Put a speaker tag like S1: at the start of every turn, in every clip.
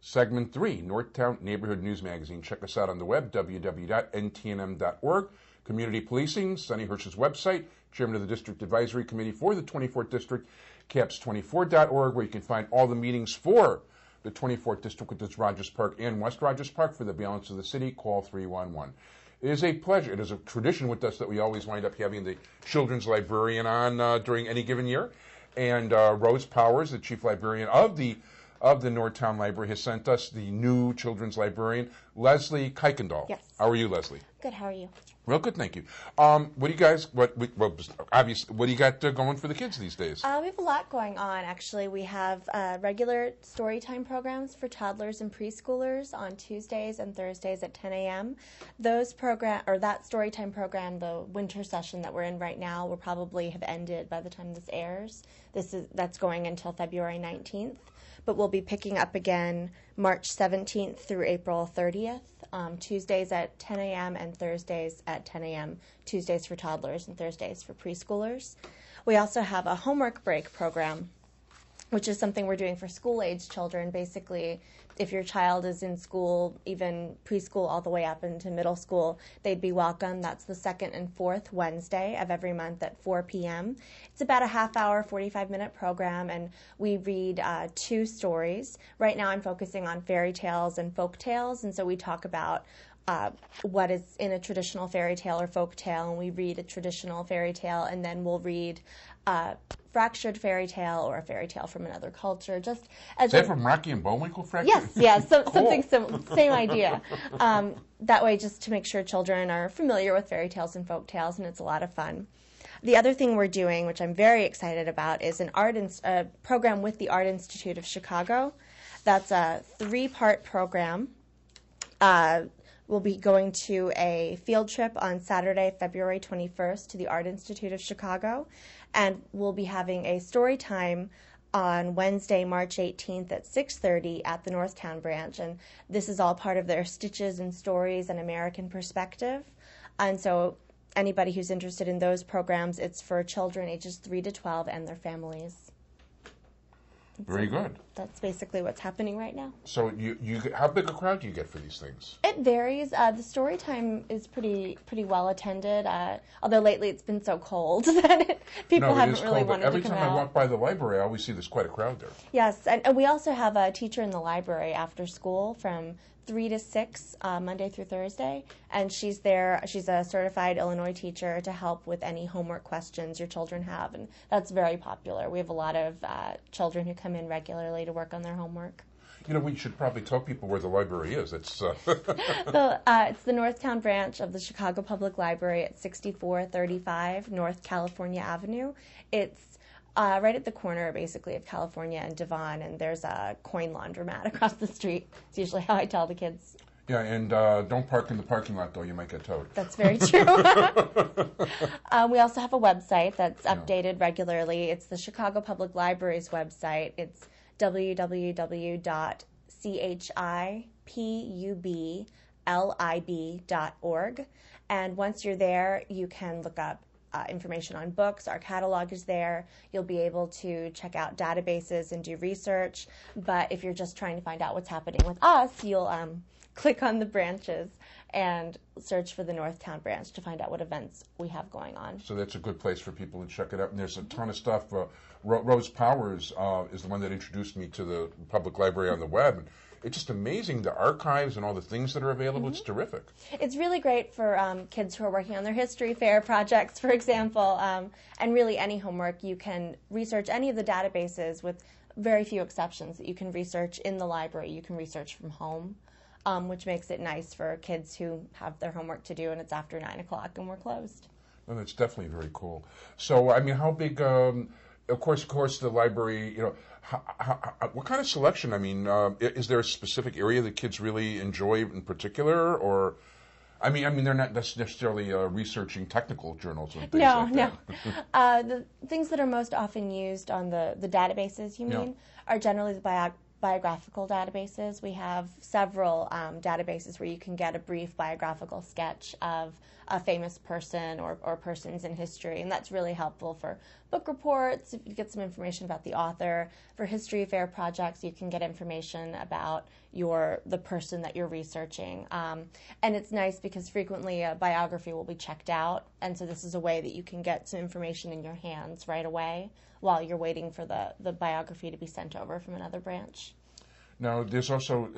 S1: Segment 3, Northtown Neighborhood News Magazine. Check us out on the web, www.ntnm.org. Community Policing, Sonny Hersh's website, Chairman of the District Advisory Committee for the 24th District, caps24.org, where you can find all the meetings for the 24th District, which is Rogers Park and West Rogers Park. For the balance of the city, call 311. It is a pleasure. It is a tradition with us that we always wind up having the children's librarian on during any given year. And Rose Powers, the chief librarian of the Northtown Library, has sent us the new children's librarian, Leslee Kuykendal.
S2: Yes.
S1: How are you, Leslie?
S2: Good. How are you?
S1: Real good, thank you. What do you guys? Obviously, what do you got going for the kids these days?
S2: We have a lot going on. Actually, we have regular story time programs for toddlers and preschoolers on Tuesdays and Thursdays at 10 a.m. That story time program, the winter session that we're in right now, will probably have ended by the time this airs. That's going until February 19th. But we'll be picking up again March 17th through April 30th, Tuesdays at 10 a.m. and Thursdays at 10 a.m., Tuesdays for toddlers and Thursdays for preschoolers. We also have a homework break program, which is something we're doing for school-age children. Basically, if your child is in school, even preschool all the way up into middle school, they'd be welcome. That's the second and fourth Wednesday of every month at 4 p.m. It's about a half-hour, 45-minute program, and we read 2 stories. Right now I'm focusing on fairy tales and folk tales, and so we talk about what is in a traditional fairy tale or folk tale, and we read a traditional fairy tale, and then we'll read fractured fairy tale or a fairy tale from another culture. Just as
S1: is that from Rocky and Bullwinkle fractured?
S2: Yes, yeah,
S1: Cool.
S2: Something same idea. That way, just to make sure children are familiar with fairy tales and folk tales, and it's a lot of fun. The other thing we're doing, which I'm very excited about, is a program with the Art Institute of Chicago. That's a 3-part program. We'll be going to a field trip on Saturday, February 21st to the Art Institute of Chicago, and we'll be having a story time on Wednesday, March 18th at 6:30 at the Northtown branch, and this is all part of their Stitches and Stories, an American Perspective. And so anybody who's interested in those programs, it's for children ages 3 to 12 and their families.
S1: Very good.
S2: That's basically what's happening right now.
S1: So how big a crowd do you get for these things?
S2: It varies. The story time is pretty well attended, although lately it's been so cold that people haven't really wanted to come out.
S1: Every time I walk by the library, I always see there's quite a crowd there.
S2: Yes, and we also have a teacher in the library after school from 3 to 6, Monday through Thursday, and she's there. She's a certified Illinois teacher to help with any homework questions your children have, and that's very popular. We have a lot of children who come in regularly to work on their homework.
S1: You know, we should probably tell people where the library is. It's
S2: it's the Northtown branch of the Chicago Public Library at 6435 North California Avenue. It's right at the corner, basically, of California and Devon, and there's a coin laundromat across the street. It's usually how I tell the kids.
S1: Yeah, and don't park in the parking lot, though. You might get towed.
S2: That's very true. We also have a website that's updated regularly. It's the Chicago Public Library's website. It's www.chipublib.org. And once you're there, you can look up information on books. Our catalog is there. You'll be able to check out databases and do research. But if you're just trying to find out what's happening with us, you'll click on the branches and search for the Northtown branch to find out what events we have going on.
S1: So that's a good place for people to check it out. And there's a ton of stuff. Rose Powers is the one that introduced me to the public library on the web. And it's just amazing, the archives and all the things that are available. It's terrific. It's
S2: really great for kids who are working on their history fair projects, for example, and really any homework. You can research any of the databases with very few exceptions that you can research in the library. You can research from home, which makes it nice for kids who have their homework to do and it's after 9 o'clock and we're closed.
S1: Well, that's definitely very cool. So, I mean, how big, of course, the library, you know, what kind of selection? I mean, is there a specific area that kids really enjoy in particular, or? I mean, they're not necessarily researching technical journals and things like that. No.
S2: The things that are most often used on the databases, you mean, are generally the biographical databases. We have several databases where you can get a brief biographical sketch of a famous person or persons in history, and that's really helpful for book reports. If you get some information about the author, for history fair projects, you can get information about the person that you're researching. And it's nice because frequently a biography will be checked out, and so this is a way that you can get some information in your hands right away while you're waiting for the biography to be sent over from another branch.
S1: Now, there's also,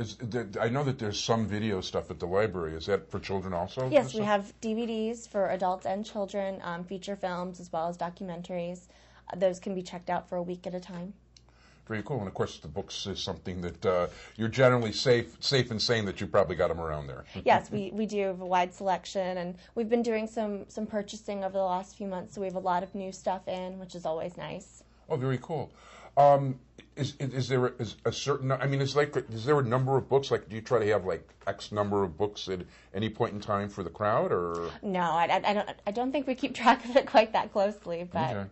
S1: I know that there's some video stuff at the library. Is that for children also?
S2: Yes, we have DVDs for adults and children, feature films as well as documentaries. Those can be checked out for a week at a time.
S1: Very cool. And of course, the books is something that you're generally safe in saying that you probably got them around there.
S2: Yes, we do have a wide selection, and we've been doing some purchasing over the last few months, so we have a lot of new stuff in, which is always nice.
S1: Oh, very cool. Is there a certain? I mean, is there a number of books? Like, do you try to have like X number of books at any point in time for the crowd, or?
S2: No, I don't think we keep track of it quite that closely, but.
S1: Okay.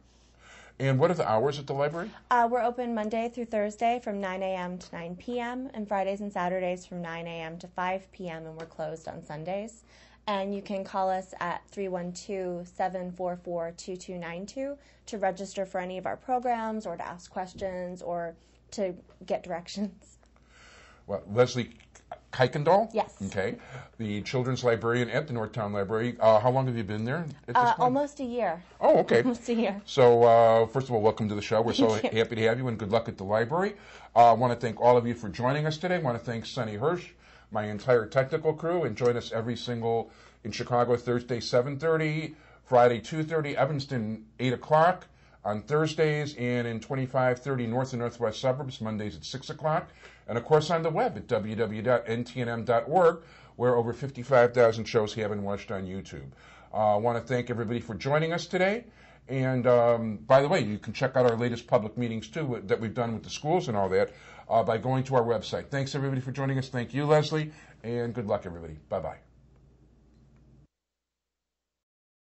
S1: And what are the hours at the library?
S2: We're open Monday through Thursday from 9 a.m. to 9 p.m. and Fridays and Saturdays from 9 a.m. to 5 p.m. and we're closed on Sundays. And you can call us at 312-744-2292 to register for any of our programs or to ask questions or to get directions.
S1: Well, Leslee Kuykendal?
S2: Yes.
S1: Okay. The children's librarian at the Northtown Library. How long have you been there at this point?
S2: Almost a year.
S1: Oh, okay.
S2: Almost a year.
S1: So, first of all, welcome to the show. We're so happy to have you, and good luck at the library. I want to thank all of you for joining us today. I want to thank Sonny Hersh, my entire technical crew, and join us every single in Chicago, Thursday, 7:30, Friday, 2:30, Evanston, 8 o'clock. On Thursdays, and in 2530 north and northwest suburbs, Mondays at 6 o'clock. And, of course, on the web at www.ntnm.org, where over 55,000 shows have been watched on YouTube. I want to thank everybody for joining us today. And, by the way, you can check out our latest public meetings, too, that we've done with the schools and all that, by going to our website. Thanks, everybody, for joining us. Thank you, Leslie, and good luck, everybody. Bye-bye.